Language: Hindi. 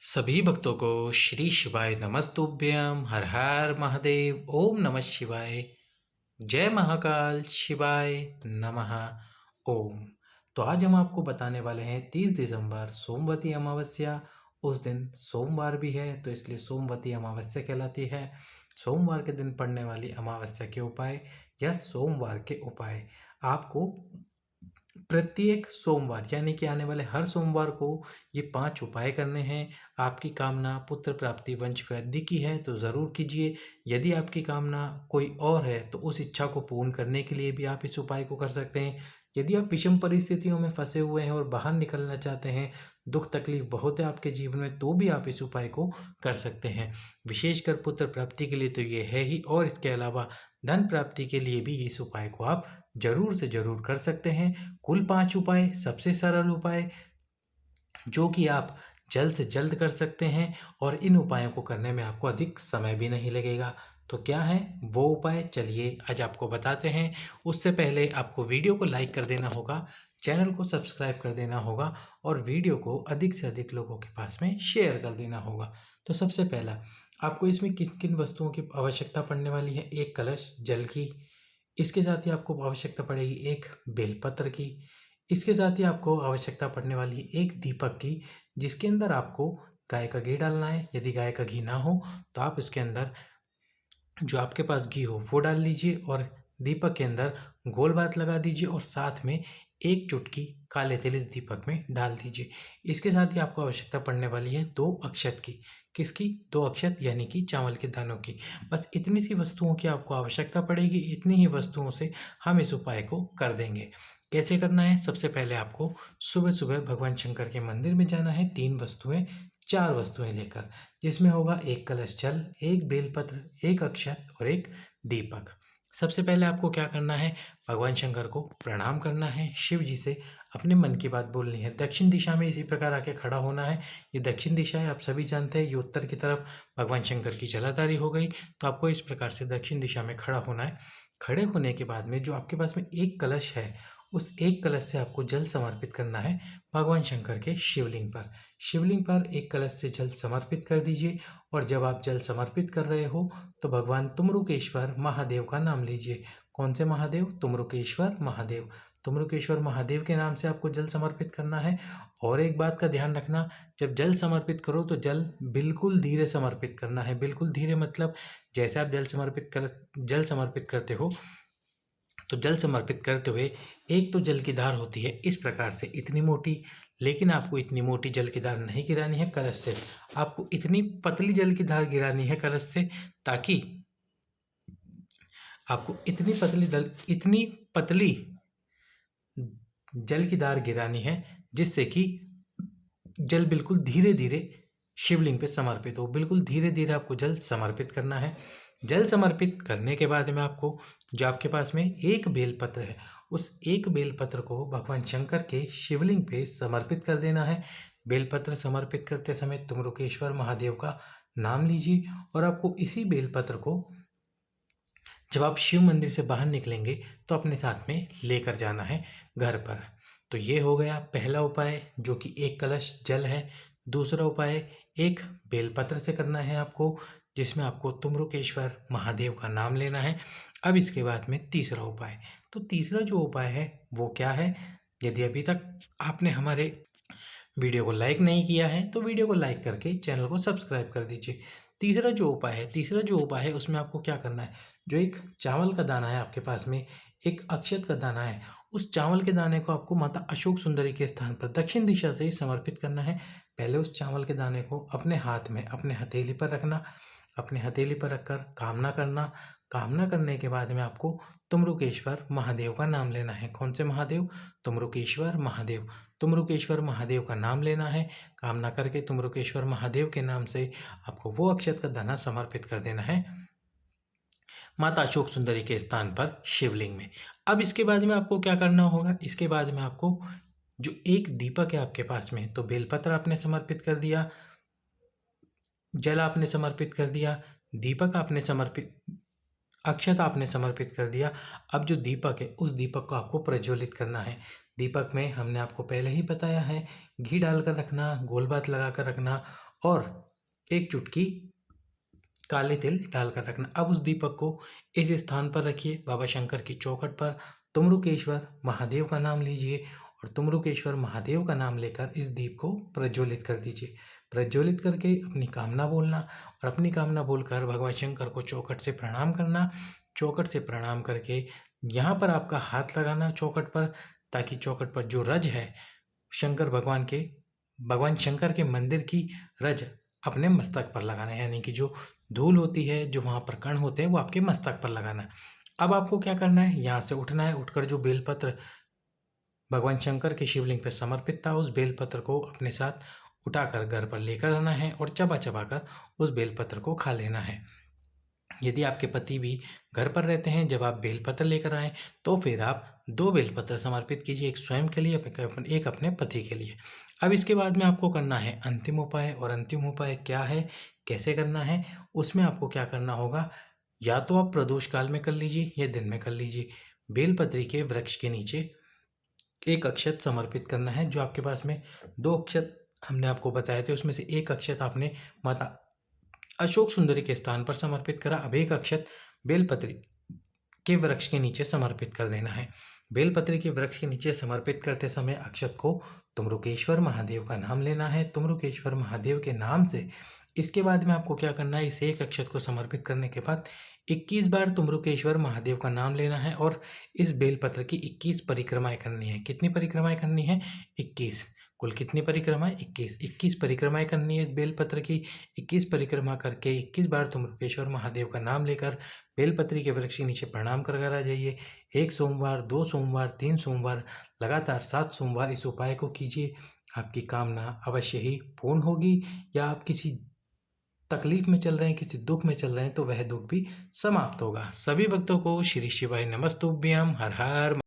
सभी भक्तों को श्री शिवाय नमस्तुभ्यं हर हर महादेव ओम नमः शिवाय जय महाकाल शिवाय नमः ओम। तो आज हम आपको बताने वाले हैं 30 दिसंबर सोमवती अमावस्या। उस दिन सोमवार भी है तो इसलिए सोमवती अमावस्या कहलाती है। सोमवार के दिन पड़ने वाली अमावस्या के उपाय या सोमवार के उपाय आपको प्रत्येक सोमवार यानी कि आने वाले हर सोमवार को ये 5 उपाय करने हैं। आपकी कामना पुत्र प्राप्ति वंश वृद्धि की है तो ज़रूर कीजिए। यदि आपकी कामना कोई और है तो उस इच्छा को पूर्ण करने के लिए भी आप इस उपाय को कर सकते हैं। यदि आप विषम परिस्थितियों में फंसे हुए हैं और बाहर निकलना चाहते हैं, दुख तकलीफ बहुत है आपके जीवन में, तो भी आप इस उपाय को कर सकते हैं। विशेषकर पुत्र प्राप्ति के लिए तो ये है ही, और इसके अलावा धन प्राप्ति के लिए भी इस उपाय को आप जरूर से जरूर कर सकते हैं। कुल 5 उपाय, सबसे सरल उपाय जो कि आप जल्द से जल्द कर सकते हैं और इन उपायों को करने में आपको अधिक समय भी नहीं लगेगा। तो क्या है वो उपाय, चलिए आज आपको बताते हैं। उससे पहले आपको वीडियो को लाइक कर देना होगा, चैनल को सब्सक्राइब कर देना होगा और वीडियो को अधिक से अधिक लोगों के पास में शेयर कर देना होगा। तो सबसे पहला आपको इसमें किन किन वस्तुओं की आवश्यकता पड़ने वाली है। एक कलश जल की, इसके साथ ही आपको आवश्यकता पड़ेगी एक बेलपत्र की, इसके साथ ही आपको आवश्यकता पड़ने वाली है एक दीपक की, जिसके अंदर आपको गाय का घी डालना है। यदि गाय का घी ना हो तो आप उसके अंदर जो आपके पास घी हो वो डाल लीजिए और दीपक के अंदर गोल बात लगा दीजिए और साथ में एक चुटकी काले तिल इस दीपक में डाल दीजिए। इसके साथ ही आपको आवश्यकता पड़ने वाली है 2 अक्षत की। किसकी? 2 अक्षत यानी कि चावल के दानों की। बस इतनी सी वस्तुओं की आपको आवश्यकता पड़ेगी। इतनी ही वस्तुओं से हम इस उपाय को कर देंगे। कैसे करना है? सबसे पहले आपको सुबह सुबह भगवान शंकर के मंदिर में जाना है 3 वस्तुएं 4 वस्तुएं लेकर, जिसमें होगा एक कलश जल, एक बेलपत्र, एक अक्षत और एक दीपक। सबसे पहले आपको क्या करना है? भगवान शंकर को प्रणाम करना है, शिव जी से अपने मन की बात बोलनी है। दक्षिण दिशा में इसी प्रकार आके खड़ा होना है। ये दक्षिण दिशा है, आप सभी जानते हैं। ये उत्तर की तरफ भगवान शंकर की जलाधारी हो गई, तो आपको इस प्रकार से दक्षिण दिशा में खड़ा होना है। खड़े होने के बाद में जो आपके पास में एक कलश है, उस एक कलश से आपको जल समर्पित करना है भगवान शंकर के शिवलिंग पर। शिवलिंग पर एक कलश से जल समर्पित कर दीजिए और जब आप जल समर्पित कर रहे हो तो भगवान तुमरुकेश्वर महादेव का नाम लीजिए। कौन से महादेव? तुमरुकेश्वर महादेव। तुमरुकेश्वर महादेव के नाम से आपको जल समर्पित करना है। और एक बात का ध्यान रखना, जब जल समर्पित करो तो जल बिल्कुल धीरे समर्पित करना है। बिल्कुल धीरे मतलब जैसे आप जल समर्पित करते हो तो जल समर्पित करते हुए एक तो जल की धार होती है इस प्रकार से इतनी मोटी, लेकिन आपको इतनी मोटी जल की धार नहीं गिरानी है कलश से। आपको इतनी पतली जल की धार गिरानी है कलश से, ताकि आपको इतनी पतली जल की धार गिरानी है जिससे कि जल बिल्कुल धीरे धीरे शिवलिंग पे समर्पित हो। बिल्कुल धीरे धीरे आपको जल समर्पित करना है। जल समर्पित करने के बाद में आपको जो आपके पास में एक बेलपत्र है, उस एक बेलपत्र को भगवान शंकर के शिवलिंग पे समर्पित कर देना है। बेलपत्र समर्पित करते समय तुमरुकेश्वर महादेव का नाम लीजिए और आपको इसी बेलपत्र को जब आप शिव मंदिर से बाहर निकलेंगे तो अपने साथ में लेकर जाना है घर पर। तो ये हो गया पहला उपाय जो कि एक कलश जल है। दूसरा उपाय एक बेलपत्र से करना है आपको, जिसमें आपको तुमरुकेश्वर महादेव का नाम लेना है। अब इसके बाद में तीसरा उपाय, तो तीसरा जो उपाय है वो क्या है? यदि अभी तक आपने हमारे वीडियो को लाइक नहीं किया है तो वीडियो को लाइक करके चैनल को सब्सक्राइब कर दीजिए। तीसरा जो उपाय है उसमें आपको क्या करना है? जो एक चावल का दाना है आपके पास में, एक अक्षत का दाना है, उस चावल के दाने को आपको माता अशोक सुंदरी के स्थान पर दक्षिण दिशा से ही समर्पित करना है। पहले उस चावल के दाने को अपने हाथ में अपने हथेली पर रखना, अपने हथेली पर रखकर कामना करना। कामना करने के बाद में आपको तुमरुकेश्वर महादेव का नाम लेना है। कौन से महादेव? तुमरुकेश्वर महादेव। तुमरुकेश्वर महादेव का नाम लेना है। कामना करके तुमरुकेश्वर महादेव के नाम से आपको वो अक्षत का दाना समर्पित कर देना है माता अशोक सुंदरी के स्थान पर शिवलिंग में। अब इसके बाद में आपको क्या करना होगा? इसके बाद में आपको जो एक दीपक है आपके पास में, तो बेलपत्र आपने समर्पित कर दिया, जल आपने समर्पित कर दिया, दीपक आपने समर्पित अक्षत आपने समर्पित कर दिया। अब जो दीपक है उस दीपक को आपको प्रज्वलित करना है। दीपक में हमने आपको पहले ही बताया है, घी डालकर रखना, गोल बात लगा कर रखना और एक चुटकी काले तिल डालकर रखना। अब उस दीपक को इस स्थान पर रखिए, बाबा शंकर की चौखट पर। तुमरुकेश्वर महादेव का नाम लीजिए और तुमरुकेश्वर महादेव का नाम लेकर इस दीप को प्रज्वलित कर दीजिए। प्रज्वलित करके अपनी कामना बोलना और अपनी कामना बोलकर भगवान शंकर को चौखट से प्रणाम करना। चौखट से प्रणाम करके यहाँ पर आपका हाथ लगाना चौखट पर, ताकि चौखट पर जो रज है शंकर भगवान के, भगवान शंकर के मंदिर की रज अपने मस्तक पर लगाना है, यानी कि जो धूल होती है, जो वहाँ पर कण होते हैं, वो आपके मस्तक पर लगाना है। अब आपको क्या करना है, यहाँ से उठना है। उठकर जो बेलपत्र भगवान शंकर के शिवलिंग पर समर्पित था, उस बेलपत्र को अपने साथ उठाकर घर पर लेकर आना है और चबा चबा कर उस बेलपत्र को खा लेना है। यदि आपके पति भी घर पर रहते हैं, जब आप बेलपत्र लेकर आएँ, तो फिर आप 2 बेलपत्र समर्पित कीजिए, एक स्वयं के लिए, एक अपने पति के लिए। अब इसके बाद में आपको करना है अंतिम उपाय, और अंतिम उपाय क्या है, कैसे करना है, उसमें आपको क्या करना होगा, या तो आप प्रदोष काल में कर लीजिए या दिन में कर लीजिए। बेलपत्री के वृक्ष के नीचे एक अक्षत समर्पित करना है। जो आपके पास में 2 अक्षत हमने आपको बताए थे, उसमें से एक अक्षत आपने माता अशोक सुंदरी के स्थान पर समर्पित करा। अब एक अक्षत बेलपत्री के वृक्ष के नीचे समर्पित कर देना है। बेलपत्री के वृक्ष के नीचे समर्पित करते समय अक्षत को तुमरुकेश्वर महादेव का नाम लेना है। तुमरुकेश्वर महादेव के नाम से इसके बाद में आपको क्या करना है, इस एक अक्षत को समर्पित करने के बाद 21 बार तुमरुकेश्वर महादेव का नाम लेना है और इस बेलपत्र की 21 परिक्रमाएं करनी है। कितनी परिक्रमाएं करनी है, 21। कुल कितनी परिक्रमाएं, 21। 21 परिक्रमाएं करनी है इस बेलपत्र की। 21 परिक्रमा करके 21 बार तुमरुकेश्वर महादेव का नाम लेकर बेलपत्री के वृक्ष के नीचे प्रणाम कर कर आ जाइए। 1 सोमवार, 2 सोमवार, 3 सोमवार, लगातार 7 सोमवार इस उपाय को कीजिए। आपकी कामना अवश्य ही पूर्ण होगी। या आप किसी तकलीफ में चल रहे हैं, किसी दुख में चल रहे हैं, तो वह दुख भी समाप्त होगा। सभी भक्तों को श्री शिवाय नमस्तुभ्यम। हर हर